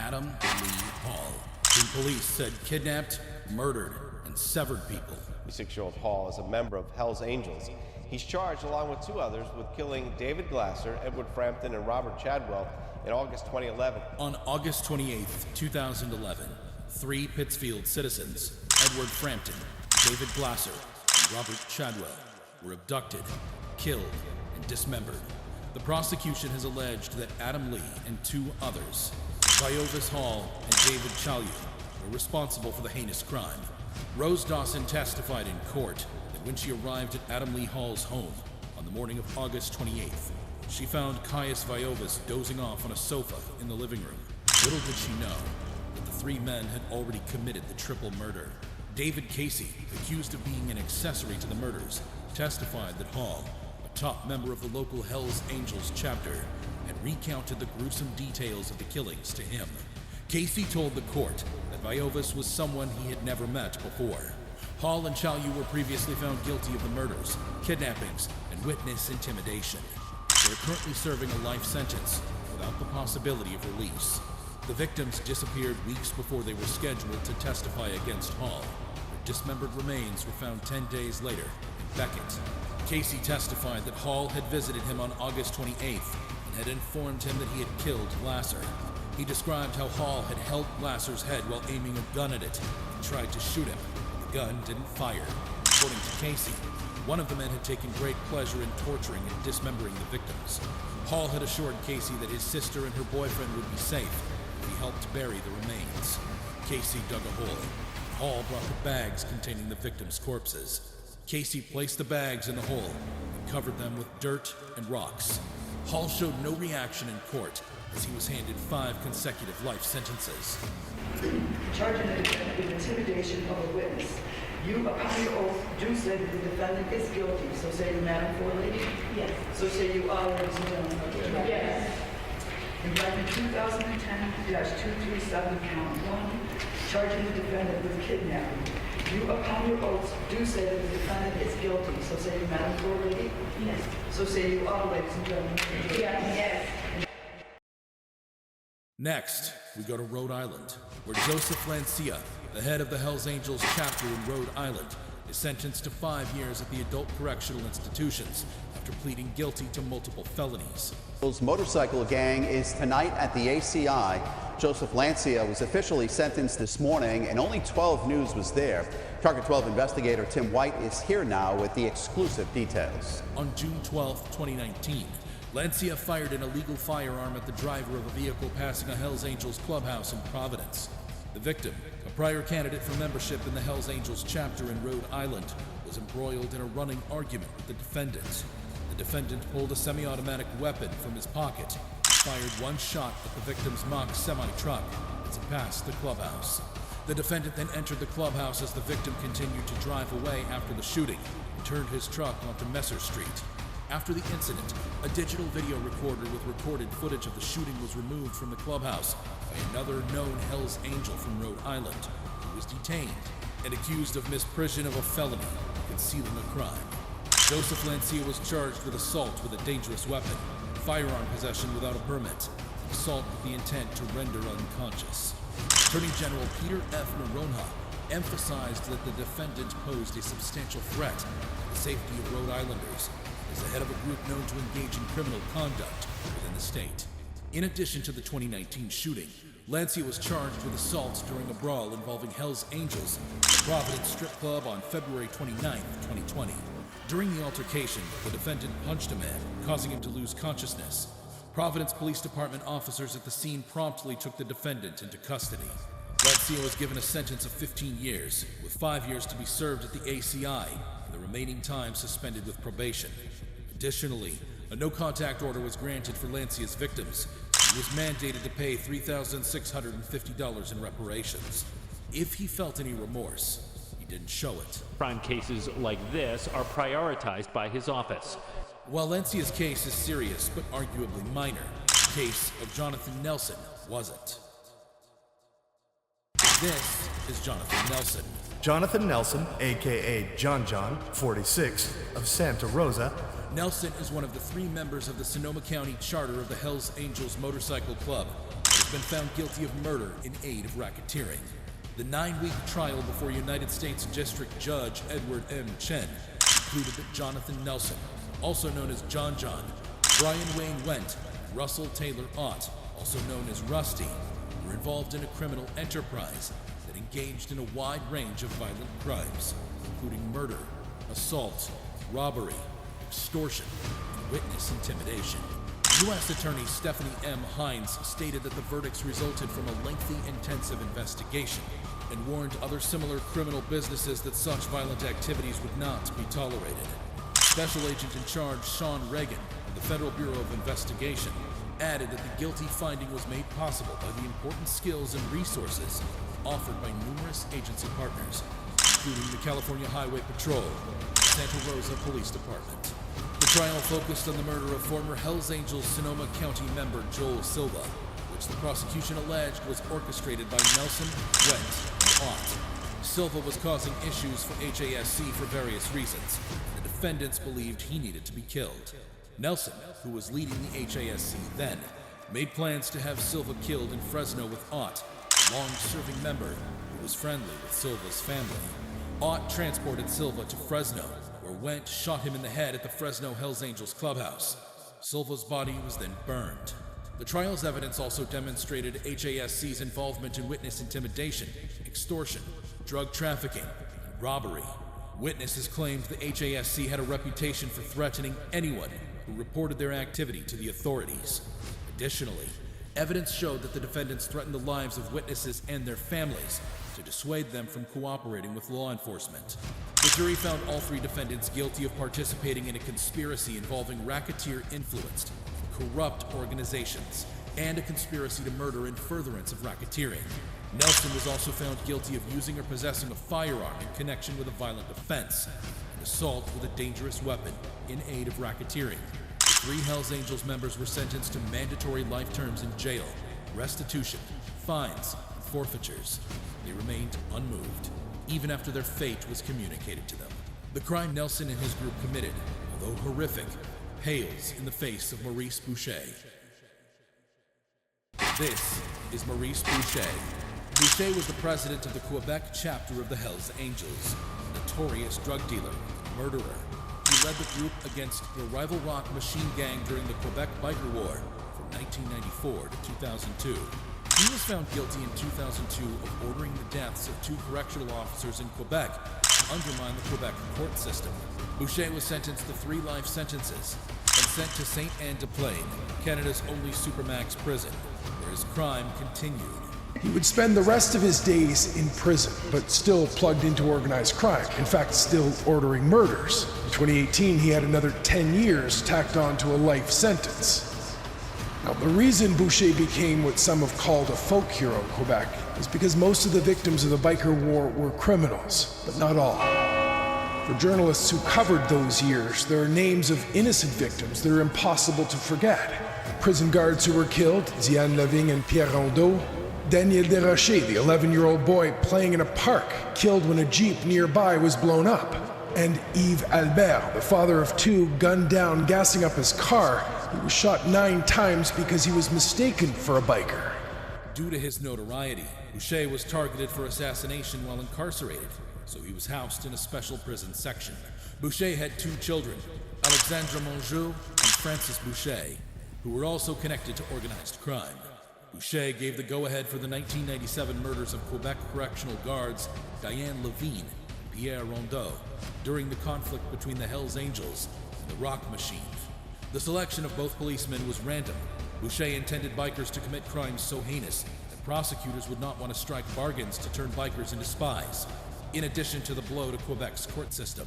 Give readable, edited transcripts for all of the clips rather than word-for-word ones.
Adam Lee Hall, whom police said kidnapped, murdered, and severed people. 26-year-old Hall is a member of Hell's Angels. He's charged, along with two others, with killing David Glasser, Edward Frampton, and Robert Chadwell in August 2011. On August 28, 2011, three Pittsfield citizens, Edward Frampton, David Glasser, and Robert Chadwell, were abducted, killed, and dismembered. The prosecution has alleged that Adam Lee and two others, Viovis Hall and David Chalyu, were responsible for the heinous crime. Rose Dawson testified in court that when she arrived at Adam Lee Hall's home on the morning of August 28th, she found Caius Viovis dozing off on a sofa in the living room. Little did she know that the three men had already committed the triple murder. David Casey, accused of being an accessory to the murders, testified that Hall, a top member of the local Hell's Angels chapter, had recounted the gruesome details of the killings to him. Casey told the court that Viovis was someone he had never met before. Hall and Chalyu were previously found guilty of the murders, kidnappings, and witness intimidation. They are currently serving a life sentence without the possibility of release. The victims disappeared weeks before they were scheduled to testify against Hall. Their dismembered remains were found 10 days later in Beckett. Casey testified that Hall had visited him on August 28th and had informed him that he had killed Glasser. He described how Hall had held Glasser's head while aiming a gun at it and tried to shoot him, but the gun didn't fire. According to Casey, one of the men had taken great pleasure in torturing and dismembering the victims. Hall had assured Casey that his sister and her boyfriend would be safe if he helped bury the remains. Casey dug a hole. Hall brought the bags containing the victims' corpses. Casey placed the bags in the hole and covered them with dirt and rocks. Hall showed no reaction in court as he was handed 5 consecutive life sentences. Charging the defendant with intimidation of a witness. You, upon your oath, do say that the defendant is guilty. So say you, Madam Forelady? Yes. So say you are, ladies and gentlemen? Yes. Indictment 2010-237, count 1, charging the defendant with kidnapping. You, upon your oath, do say that the defendant is guilty. So say you, Madam Forelady? Yes. So say you are, ladies and gentlemen? Yes. Next, we go to Rhode Island, where Joseph Lancia, the head of the Hells Angels chapter in Rhode Island, is sentenced to 5 years at the adult correctional institutions after pleading guilty to multiple felonies. Motorcycle gang is tonight at the ACI. Joseph Lancia was officially sentenced this morning, and only 12 News was there. Target 12 investigator Tim White is here now with the exclusive details. On June 12, 2019, Lancia fired an illegal firearm at the driver of a vehicle passing a Hells Angels clubhouse in Providence. The victim, a prior candidate for membership in the Hells Angels chapter in Rhode Island, was embroiled in a running argument with the defendant. The defendant pulled a semi-automatic weapon from his pocket and fired one shot at the victim's mock semi-truck as it passed the clubhouse. The defendant then entered the clubhouse as the victim continued to drive away after the shooting and turned his truck onto Messer Street. After the incident, a digital video recorder with recorded footage of the shooting was removed from the clubhouse by another known Hells Angel from Rhode Island, who was detained and accused of misprision of a felony, concealing a crime. Joseph Lancia was charged with assault with a dangerous weapon, firearm possession without a permit, and assault with the intent to render unconscious. Attorney General Peter F. Noronha emphasized that the defendant posed a substantial threat to the safety of Rhode Islanders, as the head of a group known to engage in criminal conduct within the state. In addition to the 2019 shooting, Lancia was charged with assault during a brawl involving Hells Angels at the Providence Strip Club on February 29, 2020. During the altercation, the defendant punched a man, causing him to lose consciousness. Providence Police Department officers at the scene promptly took the defendant into custody. Lancia was given a sentence of 15 years, with 5 years to be served at the ACI, and the remaining time suspended with probation. Additionally, a no-contact order was granted for Lancia's victims. He was mandated to pay $3,650 in reparations. If he felt any remorse, he didn't show it. Crime cases like this are prioritized by his office. While Lancia's case is serious but arguably minor, the case of Jonathan Nelson wasn't. This is Jonathan Nelson. Jonathan Nelson, a.k.a. John, 46, of Santa Rosa. Nelson is one of the 3 members of the Sonoma County charter of the Hells Angels Motorcycle Club that has been found guilty of murder in aid of racketeering. The 9-week trial before United States District Judge Edward M. Chen concluded that Jonathan Nelson, also known as John, Brian Wayne Went, and Russell Taylor Ott, also known as Rusty, were involved in a criminal enterprise that engaged in a wide range of violent crimes, including murder, assault, robbery, extortion, and witness intimidation. U.S. Attorney Stephanie M. Hines stated that the verdicts resulted from a lengthy, intensive investigation and warned other similar criminal businesses that such violent activities would not be tolerated. Special Agent in Charge Sean Reagan of the Federal Bureau of Investigation added that the guilty finding was made possible by the important skills and resources offered by numerous agency partners, including the California Highway Patrol and Santa Rosa Police Department. The trial focused on the murder of former Hells Angels Sonoma County member Joel Silva, which the prosecution alleged was orchestrated by Nelson, Went, and Ott. Silva was causing issues for HASC for various reasons. The defendants believed he needed to be killed. Nelson, who was leading the HASC then, made plans to have Silva killed in Fresno with Ott, a long-serving member who was friendly with Silva's family. Ott transported Silva to Fresno, where Went shot him in the head at the Fresno Hells Angels clubhouse. Silva's body was then burned. The trial's evidence also demonstrated HASC's involvement in witness intimidation, extortion, drug trafficking, and robbery. Witnesses claimed the HASC had a reputation for threatening anyone who reported their activity to the authorities. Additionally, evidence showed that the defendants threatened the lives of witnesses and their families to dissuade them from cooperating with law enforcement. The jury found all 3 defendants guilty of participating in a conspiracy involving racketeer-influenced, corrupt organizations, and a conspiracy to murder in furtherance of racketeering. Nelson was also found guilty of using or possessing a firearm in connection with a violent offense, and assault with a dangerous weapon in aid of racketeering. The 3 Hells Angels members were sentenced to mandatory life terms in jail, restitution, fines, and forfeitures. They remained unmoved, even after their fate was communicated to them. The crime Nelson and his group committed, although horrific, pales in the face of Maurice Boucher. This is Maurice Boucher. Boucher was the president of the Quebec chapter of the Hells Angels, a notorious drug dealer, murderer. He led the group against the Rival Rock machine gang during the Quebec Biker War from 1994 to 2002. He was found guilty in 2002 of ordering the deaths of 2 correctional officers in Quebec to undermine the Quebec court system. Boucher was sentenced to 3 life sentences and sent to Saint-Anne-de-Plaine, Canada's only supermax prison, where his crime continued. He would spend the rest of his days in prison, but still plugged into organized crime. In fact, still ordering murders. In 2018, he had another 10 years tacked on to a life sentence. Now, the reason Boucher became what some have called a folk hero in Quebec is because most of the victims of the biker war were criminals, but not all. For journalists who covered those years, there are names of innocent victims that are impossible to forget. Prison guards who were killed, Diane Lavigne and Pierre Rondeau, Daniel Desrochers, the 11-year-old boy playing in a park, killed when a Jeep nearby was blown up, and Yves Albert, the father of 2, gunned down gassing up his car. He was shot 9 times because he was mistaken for a biker. Due to his notoriety, Boucher was targeted for assassination while incarcerated, so he was housed in a special prison section. Boucher had 2 children, Alexandre Mongeau and Francis Boucher, who were also connected to organized crime. Boucher gave the go-ahead for the 1997 murders of Quebec correctional guards Diane Lavigne and Pierre Rondeau during the conflict between the Hells Angels and the Rock Machine. The selection of both policemen was random. Boucher intended bikers to commit crimes so heinous that prosecutors would not want to strike bargains to turn bikers into spies, in addition to the blow to Quebec's court system.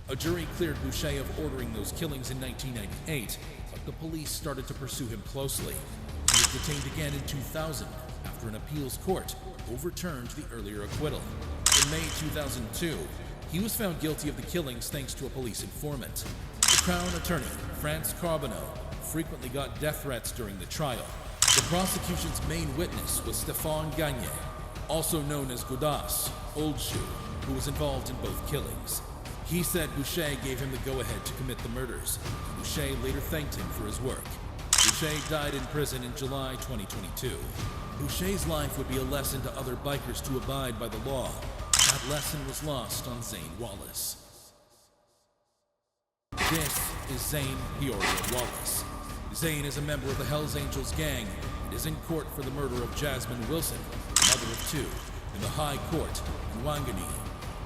A jury cleared Boucher of ordering those killings in 1998, but the police started to pursue him closely. He was detained again in 2000 after an appeals court overturned the earlier acquittal. In May 2002, he was found guilty of the killings thanks to a police informant. The Crown Attorney, France Carbonneau, frequently got death threats during the trial. The prosecution's main witness was Stéphane Gagné, also known as Goudas, Old Shoe, who was involved in both killings. He said Boucher gave him the go-ahead to commit the murders. Boucher later thanked him for his work. Boucher died in prison in July 2022. Boucher's life would be a lesson to other bikers to abide by the law. That lesson was lost on Zane Wallace. This is Zane Peoria Wallace. Zane is a member of the Hells Angels gang and is in court for the murder of Jasmine Wilson, the mother of two, in the High Court in Whanganui.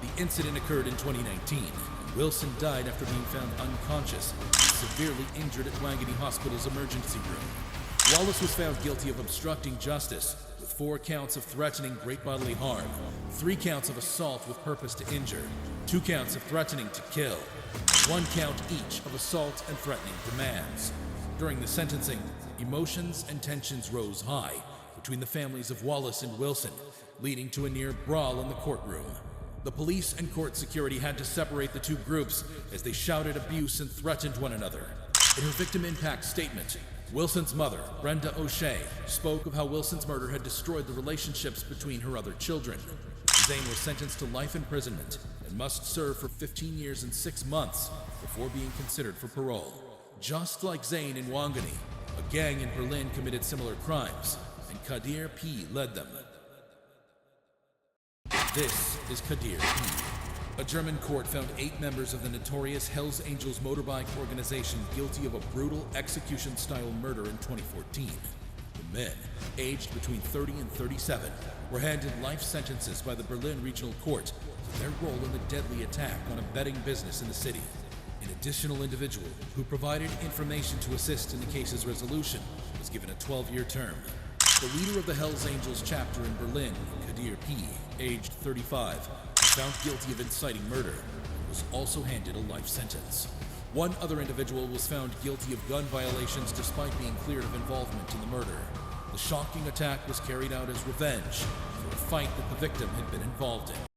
The incident occurred in 2019, and Wilson died after being found unconscious and severely injured at Whanganui Hospital's emergency room. Wallace was found guilty of obstructing justice with 4 counts of threatening great bodily harm, 3 counts of assault with purpose to injure, 2 counts of threatening to kill, and 1 count each of assault and threatening demands. During the sentencing, emotions and tensions rose high between the families of Wallace and Wilson, leading to a near brawl in the courtroom. The police and court security had to separate the two groups as they shouted abuse and threatened one another. In her victim impact statement, Wilson's mother, Brenda O'Shea, spoke of how Wilson's murder had destroyed the relationships between her other children. Zane was sentenced to life imprisonment and must serve for 15 years and 6 months before being considered for parole. Just like Zane in Whanganui, a gang in Berlin committed similar crimes, and Kadir P. led them. This is Kadir P. A German court found 8 members of the notorious Hells Angels motorbike organization guilty of a brutal execution-style murder in 2014. The men, aged between 30 and 37, were handed life sentences by the Berlin Regional Court for their role in the deadly attack on a betting business in the city. An additional individual who provided information to assist in the case's resolution was given a 12-year term. The leader of the Hells Angels chapter in Berlin, Kadir P., aged 35, was found guilty of inciting murder and was also handed a life sentence. 1 other individual was found guilty of gun violations despite being cleared of involvement in the murder. The shocking attack was carried out as revenge for a fight that the victim had been involved in.